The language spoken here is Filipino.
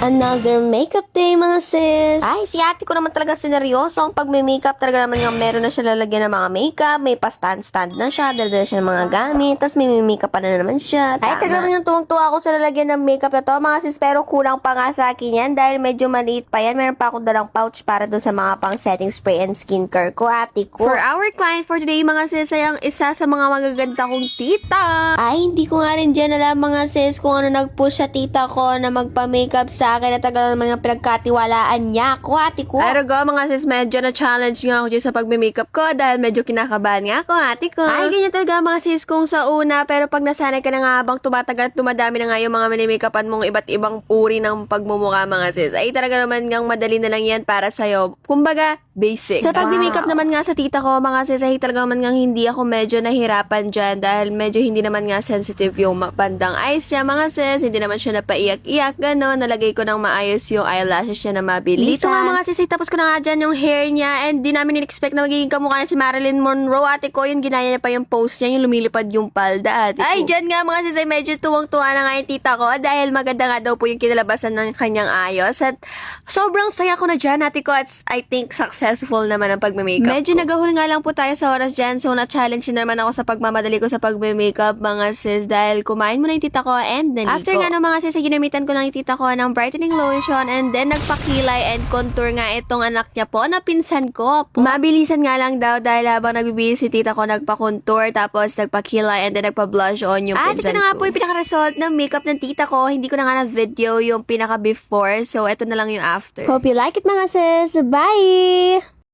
Another makeup day, mga sis. Ay, si ate ko naman talaga sineryoso. Ang pag-makeup talaga naman nga meron na siya lalagyan ng mga makeup, may pa-stand-stand na siya, dala siya ng mga gamit, tapos may makeup pa na naman siya. Ay, talaga naman yung tuwang-tuwa ako sa lalagyan ng makeup na to, mga sis, pero kulang pa nga sa akin yan dahil medyo maliit pa yan. Meron pa akong dalang pouch para doon sa mga pang setting spray and skincare ko, ate ko. For our client for today, mga sis, ay ang isa sa mga magaganda kong tita. Ay, hindi ko nga rin dyan alam, mga sis, kung ano nag-push sa tita ko na magpa-makeup sa akin at tagal naman yung pinagkatiwalaan niya ako, ate ko. Pero go, mga sis, medyo na-challenge nga ako dyan sa pag-makeup ko dahil medyo kinakabahan nga ako, ate ko. Ay, ganyan talaga, mga sis, kung sa una, pero pag nasanay ka na nga habang tumatagal at tumadami na nga yung mga mini-makeupan mong iba't ibang uri ng pagmumukha, mga sis, ay talaga naman ngang madali na lang yan para sa'yo. Kumbaga, basic. Sa pag-makeup naman nga sa tita ko, mga sis, ay talaga naman ngang hindi ako medyo nahirapan dyan dahil medyo hindi naman nga sensitive yung bandang eyes niya, mga sis, hindi naman siya napaiyak-iyak, gano'n, nalagay ko ng maayos yung eyelashes niya na mabilisan. Dito nga, mga sis, tapos ko na nga dyan yung hair niya and di namin in-expect na magiging kamukha niya si Marilyn Monroe, ate ko, yun, ginaya niya pa yung pose niya, yung lumilipad yung palda, ate ko. Ay, dyan nga, mga sis, ay medyo tuwang-tuwa na nga yung tita ko dahil maganda nga daw po yung kinalabasan ng kanyang ayos at sobrang saya ko na dyan, ate ko, at I think successful naman ang pag-makeup Medyo ko. Nagahul nga lang po tayo sa oras dyan, so na-challenge na naman ako sa pagmamadali ko sa pag-makeup, mga sis, dahil kumain muna yung tita ko and naligo. After nga no, mga sis, ay ginamitan ko lang yung tita ko ng brightening lotion and then nagpakilay and contour nga itong anak niya po na pinsan ko po. Mabilisan nga lang daw dahil habang nagbibihis si tita ko nagpa-contour tapos nagpakilay and then nagpa-blush on yung pinsan ko. At ito na nga po yung pinaka-result ng makeup ng tita ko. Hindi ko na nga na-video yung pinaka-before, so ito na lang yung after. Hope you like it, mga sis. Bye!